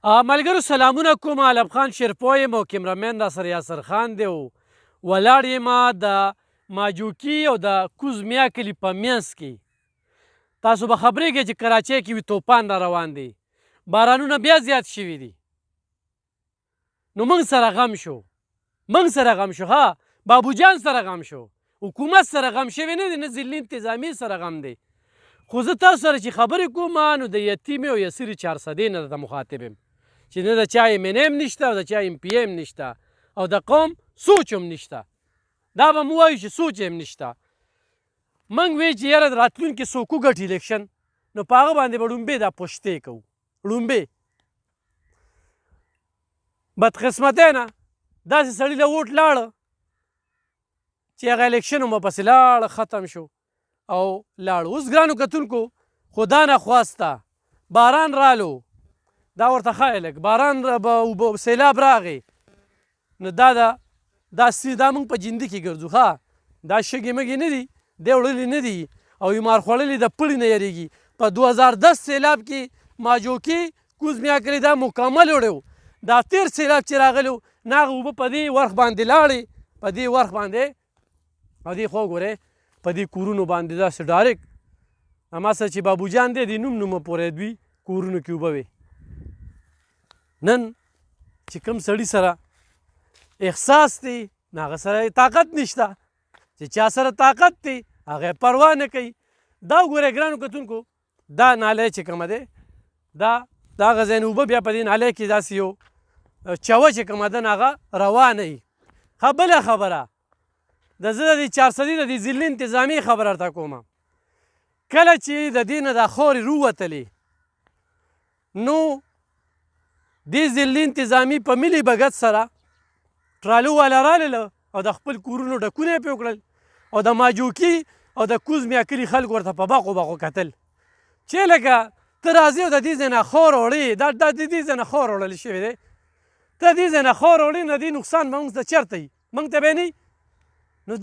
ملګرو سلامونه کوم. علب خان شیرپوی یم او کیمرامین را سره یاسر خان دی. ولاړ یم د ماجوکي او د کوز میا کلي په منځ کې. تاسو به خبرېږئ چې کراچۍ کې وي توپان را روان دی، بارانونه بیا زیات شوي دي. نو موږ سره غم شو ها، بابو جان سره غم شو، حکومت سره غم شوی نه دی، نه ضلعي انتظامي سره غم دی. خو زه تاسو سره چې خبرې کوم نو د یتیمې او یسیرې 400 نه درته مخاطب یم چې نه د چا MNA هم نشته او د چا MPA هم نشته او د قوم سوچ هم نشته. دا به مو وایو چې سوچ هم نشته. موږ وی چې یاره راتلونکي څوک وګټي الیکشن، نو په هغه باندې به ړومبې دا پوښتې کوو. ړومبې بدقسمتی نه داسې سړي له ووټ لاړه چې هغه الیکشن هم ورپسې لاړه، ختم شو او لاړو. اوس ګرانو کتونکو خدا نخواسته باران رالو، دا ورته ښایي لږ باران سیلاب راغی، نو دا موږ په جندي کې ګرځو. ښه دا شګې مګې نه دي، دی وړلي نه دي او یمار خوړلي د پړي نه یریږي. په 2010 سیلاب کې ماجوکي کوز میا کلي دا مکمل وړی و. دا تیر سیلاب چې راغلی و نه هغه اوبه په دې ورخ باندې لاړې، په دې ورخ باندې او دې خوا ګورئ په دې کورونو باندې داسې ډایرکټ هما سره چې بابو جان دی د نوم پورې دوی کورونو کې اوبه وې. نن چې کوم سړي سره احساس دی نه هغه سره طاقت نشته، چې چا سره طاقت دی هغه پروا نه کوي. دا وګورئ ګرانو کتونکو دا نالی چې کومه دی دا هغه ځای نه اوبه بیا په دې نالی کې داسې یو چوه چې کومه ده هغه روانه وي. ښه بله خبره د زه د دې 400 د دې ضلعي انتظامي خبره درته کوم. کله چې د دې نه دا خاورې رووتلې نو دې ضلعي انتظامي په ملي بګت سره ټرالو والا راغلل او د خپل کورونو ډکونه یې پرې وکړل او د ماجوکي او د کوز میا کلي خلکو ورته په باغو کتل چې لکه ته راځې او د دې ځای نه خاوره وړې. دا د دې ځای نه خاوره وړل شوې دی، ته دې ځای نه خاوره وړې نو دې نقصان به موږ ته چېرته وي؟ موږ ته به یې نه وي. نو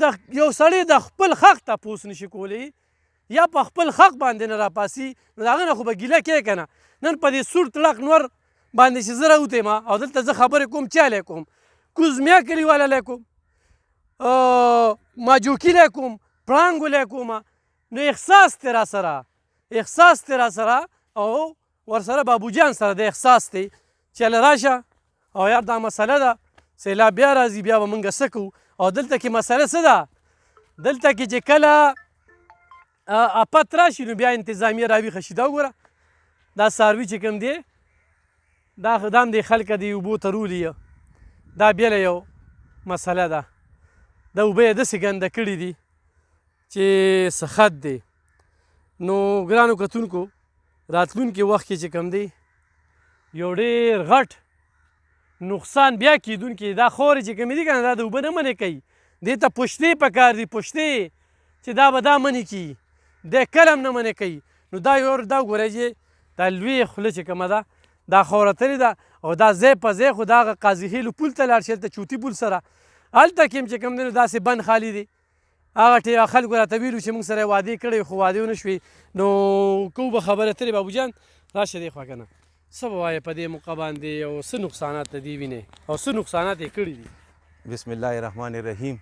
یو سړی د خپل حق تپوس نشي کولی یا په خپل حق باندې نه راپاسي، نو د هغه نه خو به ګیله کوې که نه. نن په دې سور تړق نور باندې چې زه راوتی یم او دلته زه خبرې کوم چا لی کوم؟ کوز میا کلي والا لی کوم، ماجوکي لی کوم، پړانګو لی کوم. نو احساس دی را سره او ورسره بابو جان سره د احساس دی چې هله راشه او یار دا مسله ده سیلاب بیا راځي بیا به موږ څه کوو. او دلته کې مسله څه ده؟ دلته کې چې کله افت راشي نو بیا انتظامیه راویښه شي. دا وګوره دا څاروي چې کوم دی دا هم دی خلکه دی اوبو ته رولي، دا بېله یو مسله ده. دا اوبه یې داسې ګنده کړي دي چې څه خد دی. نو ګرانو کتونکو راتلونکي وخت کې چې کوم دی یو ډېر غټ نقصان بیا کیدونکي دا خاورې چې کومې دي که نه دا د اوبه نه منې کوي، دې ته پشتې پکار دي، پشتې چې دا به دا منې کي، دی کله هم نه منې کوي. نو دا وګورئ چې دا لویې خوله چې کومه ده دا خاوره تلې ده او دا ځای په ځای خو دا هغه قاضي خیلو پول ته لاړ شي، هلته چوتي پول سره هلته کې هم چې کوم دی نو داسې بند خالي دی. هغه خلکو راته ویلو چې موږ سره یې وعدې کړی خو وعدې ونه شوې. نو کوو به خبره تلې بابو جان راشه دې خوا که نه څه به وایې په دې موقع باندې او څه نقصانات د دې وینې او څه نقصانات یې کړي دي؟ بسم الله الرحمن الرحیم.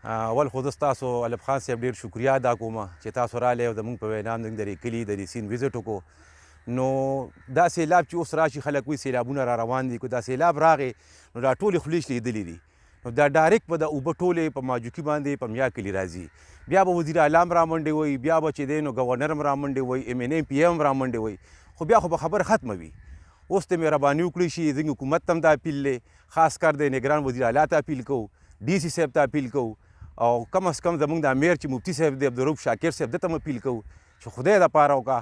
اول خو زه ستاسو علب خان صاحب ډېر شکریا ادا کوم چې تاسو راغلی او زموږ په وینا موږ د دې کلي د دې سیند وزټ وکړو. نو دا سیلاب چې اوس راشي خلک وایي سیلابونه را روان دي، که دا سیلاب راغی نو دا ټولې خولې لیدلې دي. نو دا ډایرکټ به د اوبه ټولې په ماجوکي باندې په میا کلي راځي. بیا به وزیر اعلی هم رامنډې وایي، بیا به چې دی نو ګورنر هم رامنډې وایي، MNA MPA هم رامنډې وایي، خو بیا خو به خبره ختمه وي. اوس ته مهرباني وکړئ شي زموږ حکومت ته هم دا اپیل دی، خاص کر د نگران وزیر اعلی ته اپیل کوو، DC صاحب ته اپیل کوو او کم از کم زموږ د امیر چې مفتي صاحب دی عبدالرؤف شاکر صاحب ده ته هم اپیل کوو چې خدای دپاره وکړه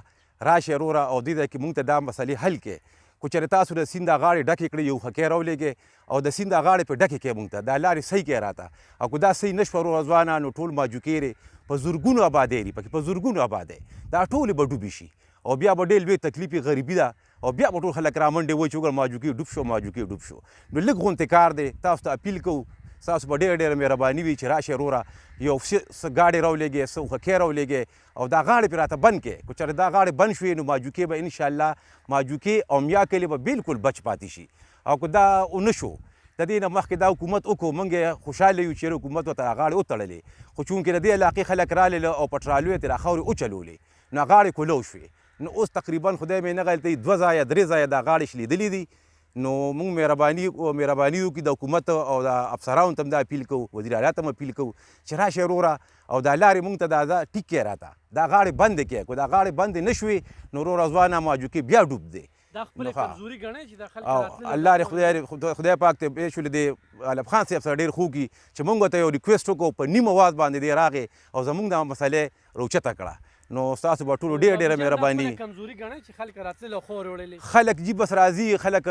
راشئ وروره او دې ځای کې موږ ته دا مسلې حل کړئ. خو چېرې تاسو د سیند دا غاړې ډکې کړئ یو خکې راولېږئ او د سیند دا غاړې پرې ډکې کړئ موږ ته دا لارې صحیح کړئ راته. او که دا صحیح نه شوه وروره ځوانانو ټول ماجوکې په زرګونو آبادۍ دي، پکې په زرګونو آبادۍ دا ټولې به ډوبې شي او بیا به ډېر لوی تکلیف غریبي ده او بیا به ټول خلک رامنډې وایي چې وګوره ماجوکي ډوب شو، ماجوکي ډوب شو. نو لږ غونتې کار دی، تاسو ته اپیل کوو ستاسو به ډېره ډېره مهرباني وي چې راشئ وروره یو څه ګاډۍ راولېږئ څه اوښکې راولېږئ او دا غاړې پرې راته بند کړئ. که چېرې دا غاړې بند شوې نو ماجوکې به انشاءالله ماجوکې او میا کلي به بالکل بچ پاتې شي. او که دا ونه شو د دې نه مخکې دا حکومت وکړو موږ یې خوشحاله یو چې حکومت ورته غاړې وتړلې خو چونکې د دې علاقې خلک رالل او په ټرالو یې ترې خاورې وچلولې نو غاړې کولو شوې. نو اوس تقریبا خدای مې نه غلطوي 2 ځایه 3 ځایه دا غاړې شلېدلې دي. نو موږ مهرباني وکړي د حکومت او د افسرانو ته هم دا اپیل کوو وزیر اعلی ته هم اپیل کوو چې راشئ وروره او دا لارې موږ ته دا ټیک کړئ راته دا غاړې بندې کړئ. که دا غاړې بندې نه شوې نو وروره ځوانه ماجوکې بیا ډوب دی. دا خپل کمزوري ګڼئ چې دا خلک او الله دې خدای پاک ته به شول دې علب خان صاحب سره ډېر خوږ کړي چې موږ ته یو ریکویسټ وکړو په نیم اواز باندې دې راغې او زموږ دا مسلې راوچته کړه. نو ستاسو به ټولو ډېره ډېره مهرباني. کمزوري ګڼئ چې خلک راتلل او خور وړلې خلک جي بس راځي خلک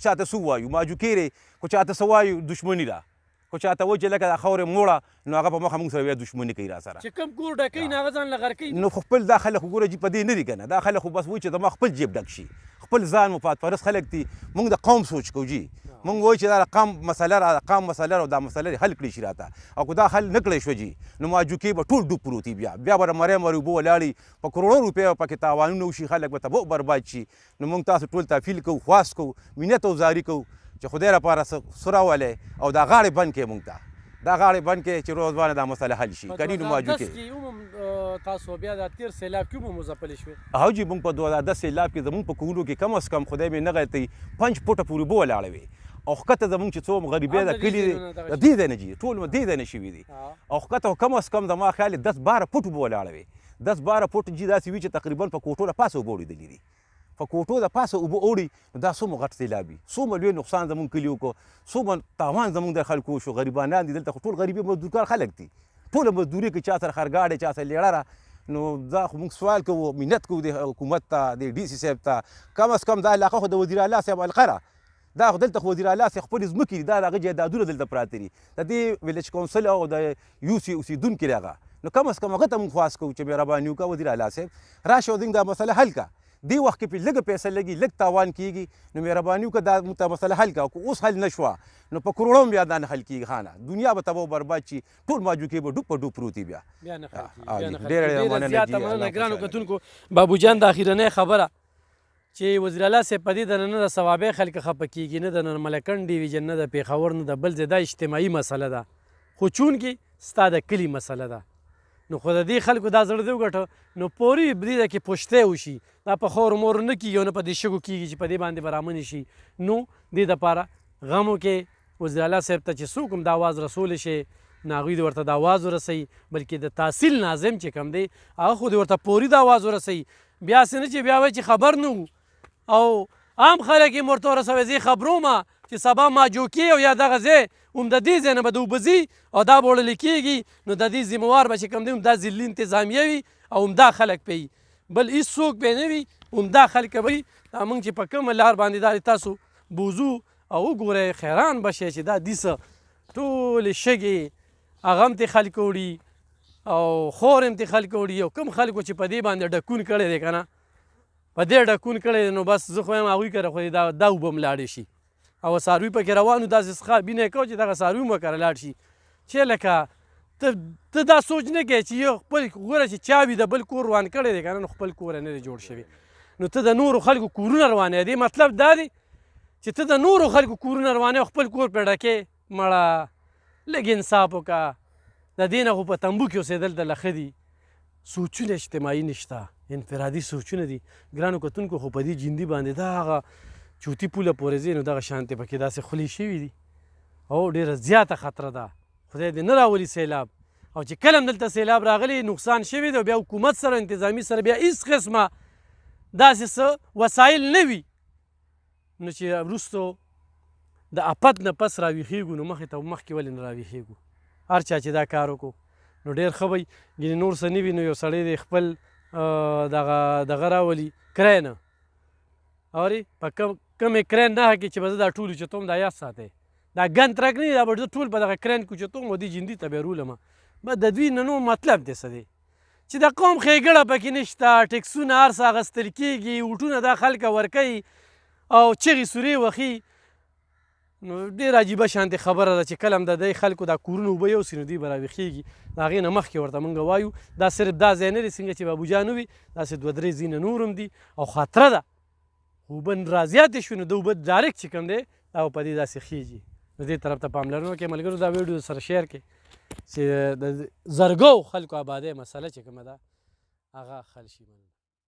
چاته څه ووایو ماجوکې دی خو چاته څه وایو دښمني ده. خو چاته وایي چې لکه دا خاورې موړه نو هغه په مخه موږ سره بیا دښمني کوي را سره چې کوم کور ډکوي نو هغه ځان له غر کوي. نو خو خپل دا خلک وګوره چې په دې نه دي که نه دا خلک خو بس وایي چې زما خپل جیب ډک شي خپل ځان مفاد پرست خلک دي. موږ د قوم سوچ کوو جي موږ وایو چې دا قام مسله او دا مسله حل کړی شي راته او که دا حل نه کړی شو جي نو ماجوکې به ټول ډوب پروت وي بیا به مرۍ اوبه ولاړي په کروړو روپیو پکې تاوانونه وشي خلک به تباہ برباد شي. نو موږ تاسو ټول ته اپیل کوو خواست کوو منت او زاري کوو چې خدای لپاره څه راولئ او دا غاړې بند کړئ موږ ته دا غاړې بند کړئ چې روزانه دا مسله حل شي. کني نو ماجوکې تاسو بیا دا تیر سیلاب کې هم مزپلې شوې. هو جي موږ په 2010 سیلاب کې زموږ په کورونو کې کم از کم خدای مې نه غلطوي 5 فوټه پورې اوبه ولاړې وې او ښکته زموږ چې څو غریبۍ د کلي دی د دې ځای نه جي ټول دې ځای نه شوي دي او ښکته کم از کم زما خیال 10-12 فوټ اوبه ولاړې وې 10-12 فوټ جي داسې وي چې تقریبا په کوټو د پاسه اوبه وړېدلې دي په کوټو د پاسه اوبه اوړي نو دا څومره غټ سیلاب وي څومره لوی نقصان زموږ کلي وکړو څومره تاوان زموږ د خلکو وشو غریبانان دي دلته خو ټول غریبي مزدورکار خلک دي ټوله مزدوري کوي چا سره خرګاډی چا سره لیړه نو دا خو موږ سوال کوو منت کوو د حکومت ته د ډي سي صاحب ته کم از کم دا علاقه خو د وزیر اعلی صاحب القره دا خو دلته خو وزیر اعلی صاحب خپلې ځمکې دي دا د هغه جایدادونه دلته پراته دي د دې ویلیج کونسل او د یو سی اوسېدونکي دی هغه نو کم از کم هغه ته موږ خواست کوو چې مهرباني وکړه وزیر اعلی صاحب راشه او زموږ دا مسله حل کړه. دې وخت کې پې لږه پیسه لګي لږ تاوان کېږي نو مهرباني وکړه دا موږ ته مسله حل کړه. اوس حل نه شوه نو په کروړو بیا دا نه حل کېږي خانه دنیا به تباہ برباد شي ټول ماجوکې به ډوب په ډوب پروت وي بیا نه ډېره زیاته مننه ګرانو کتونکو. بابو جان د اخرنۍ خبره چې وزیر اعلی صاحب په دې د نه د ثوابۍ خلک خفه کېږي نه د نرملکن ډیویژن نه د پېښور نه د بل ځای دا اجتماعي مسله ده خو چونکې ستا د کلي مسله ده نو خو د دې خلکو دا زړه دې وګټه نو پورې دې کې پوښتۍ وشي دا په خور مور نه کېږي او نه په دې شګو کېږي چې په دې باندې به رامنې شي. نو دې دپاره غم وکړې وزیر اعلی صاحب ته چې څوک هم دا آواز رسولی شي نو هغوی دې ورته د آواز ورسوي بلکې د تحصیل ناظم چې کوم دی هغه خو دې ورته پورې د آواز ورسوي بیا څه نه چې بیا وایي چې خبر نه وو او عام خلک یې ورته ورسوي زه خبروم چې سبا ماجوکې او یا دغه ځای هم د دې ځای نه به د اوبه ځي او دا به وړلې کېږي نو د دې ذمهوار به چې کوم دی همدا ضلعي انتظامیه وي او همدا خلک پې بل هېڅوک پې نه وي همدا خلک به وي. دا موږ چې په کومه لار باندې دا تاسو بوځو او وګورئ حیران به شئ چې دا دیسه ټولې شګې هغه هم ترې خلک وړي او خور هم ترې خلک وړي او کوم خلکو چې په دې باندې ډکون کړی دی که نه په دې ډکون کړی دی نو بس زه خو یم هغوی کره خو دا اوبه هم لاړې شي او څاروي پکې روان وو داسې څښا بینه یې کوو چې دغه څاروي هم ورکره لاړ شي چې لکه ته دا سوچ نه کوې چې یو خپل ګوره چې چا وي د بل کور روان کړی دی که نه نو خپل کور یې نه دی جوړ شوی نو ته د نورو خلکو کورونه روانوې دې مطلب دا دی چې ته د نورو خلکو کورونه روانوې خپل کور پرې ډکې مړه لږ انصاف وکړه د دې نه خو په تنبو کې اوسېدل د ښه دي سوچونه اجتماعي نشته انفرادي سوچونه دي ګرانو کتونکو خو په دې جندي باندې دا هغه چوتي پوله پورې ځي نو دغه شانتې پکې داسې خولې شوي دي او ډېره زیاته خطره ده خدای دې نه راولي سیلاب او چې کله هم دلته سیلاب راغلی نقصان شوی دی او بیا حکومت سره انتظامي سره بیا هېڅ قسمه داسې څه وسایل نه وي نو چې وروستو د افت نه پس راویښېږو نو مخکې ته مخکې ولې نه راویښېږو هر چا چې دا کار وکړو نو ډېر ښه وی ګینې نور څه نه وي نو یو سړی دی خپل دغه راولي کرای نه اورې په کمې کرین نه کې چې به زه دا ټول اوچتوم دا یاد ساتئ دا ګن ترک نه دي دا به زه ټول په دغه کرین کې اوچتوم او دې جندي ته بیا رولم به د دوی نه نو مطلب دی څه دی چې د قوم ښېګړه پکې نشته ټکسونه هر څه اخیستل کېږي اوټونه دا خلکه ورکوي او چغې سورې وخي نو ډېر عجیبه شانتې خبره ده چې کله هم د دې خلکو دا کورونه اوبه یوسي نو دوی به راویښېږي د هغې نه مخکې ورته مونږ وایو دا صرف دا ځای نه دی څنګه چې بابوجان ووي داسې 2-3 ځایونه نور هم دي او خطره ده اوبه رازیاتې شوې نو د اوبه ډایرکټ چې کوم دی دا به په دې داسې خېږي نو دې طرف ته پاملرنه وکړئ ملګرو دا ویډیو سره شیر کړئ چې د زرګو خلکو آبادۍ مسله چې کومه ده هغه حل شي.